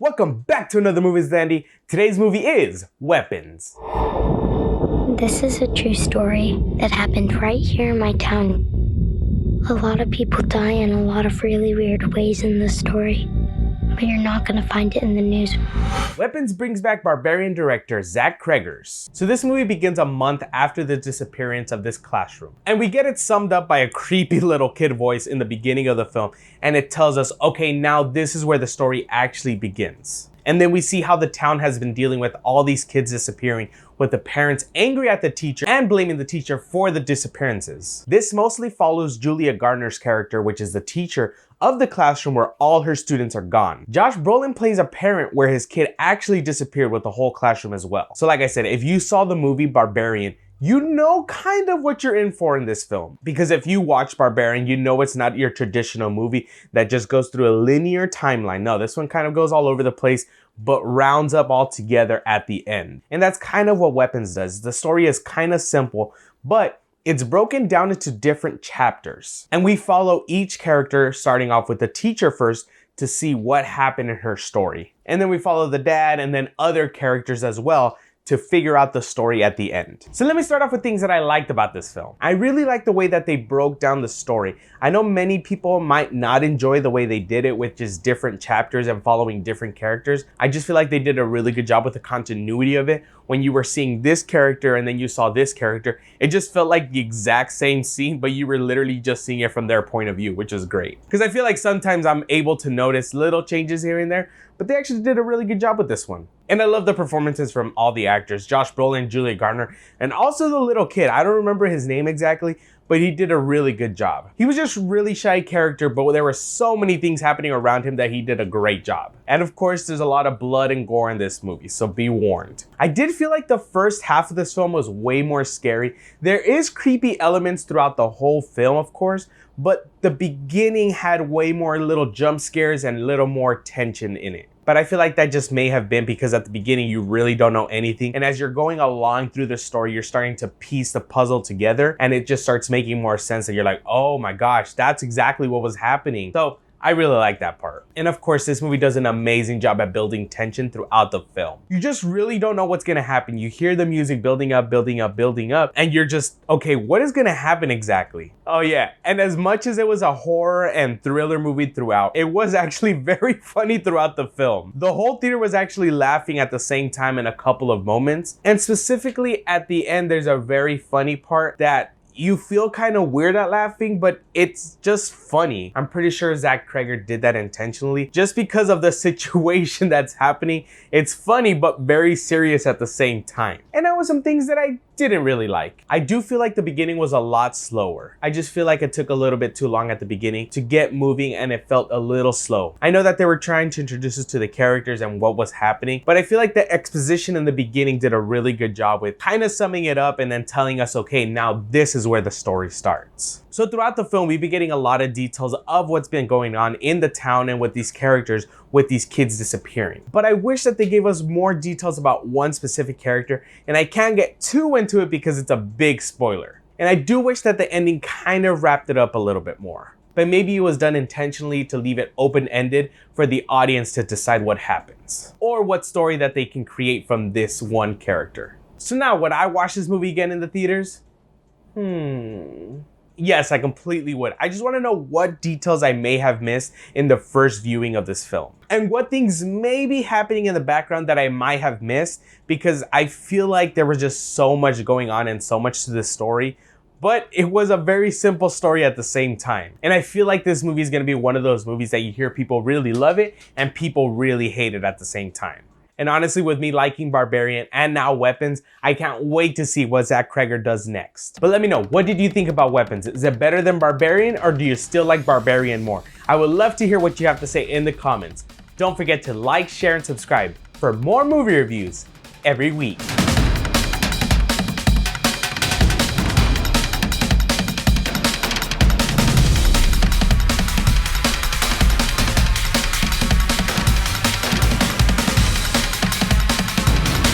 Welcome back to another Movies Dandy. Today's movie is Weapons. This is a true story that happened right here in my town. A lot of people die in a lot of really weird ways in this story, but you're not gonna find it in the news. Weapons brings back Barbarian director Zach Cregger's. So this movie begins a month after the disappearance of this classroom. And we get it summed up by a creepy little kid voice in the beginning of the film, and it tells us, okay, now this is where the story actually begins. And then we see how the town has been dealing with all these kids disappearing, with the parents angry at the teacher and blaming the teacher for the disappearances. This mostly follows Julia Garner's character, which is the teacher of the classroom where all her students are gone. Josh Brolin plays a parent where his kid actually disappeared with the whole classroom as well. So like I said, if you saw the movie Barbarian, you know kind of what you're in for in this film. Because if you watch Barbarian, you know it's not your traditional movie that just goes through a linear timeline. No, this one kind of goes all over the place, but rounds up all together at the end. And that's kind of what Weapons does. The story is kind of simple, but it's broken down into different chapters. And we follow each character, starting off with the teacher first to see what happened in her story. And then we follow the dad and then other characters as well to figure out the story at the end. So let me start off with things that I liked about this film. I really like the way that they broke down the story. I know many people might not enjoy the way they did it with just different chapters and following different characters. I just feel like they did a really good job with the continuity of it. When you were seeing this character and then you saw this character, it just felt like the exact same scene, but you were literally just seeing it from their point of view, which is great. Because I feel like sometimes I'm able to notice little changes here and there, but they actually did a really good job with this one. And I love the performances from all the actors, Josh Brolin, Julia Garner, and also the little kid. I don't remember his name exactly, but he did a really good job. He was just a really shy character, but there were so many things happening around him that he did a great job. And of course, there's a lot of blood and gore in this movie, so be warned. I did feel like the first half of this film was way more scary. There is creepy elements throughout the whole film, of course, but the beginning had way more little jump scares and a little more tension in it. But I feel like that just may have been because at the beginning you really don't know anything. And as you're going along through the story, you're starting to piece the puzzle together and it just starts making more sense. And you're like, oh my gosh, that's exactly what was happening. So I really like that part. And of course, this movie does an amazing job at building tension throughout the film. You just really don't know what's gonna happen. You hear the music building up, building up, building up, and you're just, okay, what is gonna happen exactly? Oh yeah, and as much as it was a horror and thriller movie throughout, it was actually very funny throughout the film. The whole theater was actually laughing at the same time in a couple of moments. And specifically at the end, there's a very funny part that you feel kind of weird at laughing, but it's just funny. I'm pretty sure Zach Cregger did that intentionally just because of the situation that's happening. It's funny, but very serious at the same time. And that was some things that I didn't really like. I do feel like the beginning was a lot slower. I just feel like it took a little bit too long at the beginning to get moving and it felt a little slow. I know that they were trying to introduce us to the characters and what was happening, but I feel like the exposition in the beginning did a really good job with kind of summing it up and then telling us, okay, now this is where the story starts. So throughout the film, we've been getting a lot of details of what's been going on in the town and with these characters, with these kids disappearing. But I wish that they gave us more details about one specific character, and I can't get too into it because it's a big spoiler. And I do wish that the ending kind of wrapped it up a little bit more. But maybe it was done intentionally to leave it open-ended for the audience to decide what happens, or what story that they can create from this one character. So now, would I watch this movie again in the theaters? Yes, I completely would. I just want to know what details I may have missed in the first viewing of this film. And what things may be happening in the background that I might have missed, because I feel like there was just so much going on and so much to the story. But it was a very simple story at the same time. And I feel like this movie is going to be one of those movies that you hear people really love it and people really hate it at the same time. And honestly, with me liking Barbarian and now Weapons, I can't wait to see what Zach Cregger does next. But let me know, what did you think about Weapons? Is it better than Barbarian, or do you still like Barbarian more? I would love to hear what you have to say in the comments. Don't forget to like, share, and subscribe for more movie reviews every week.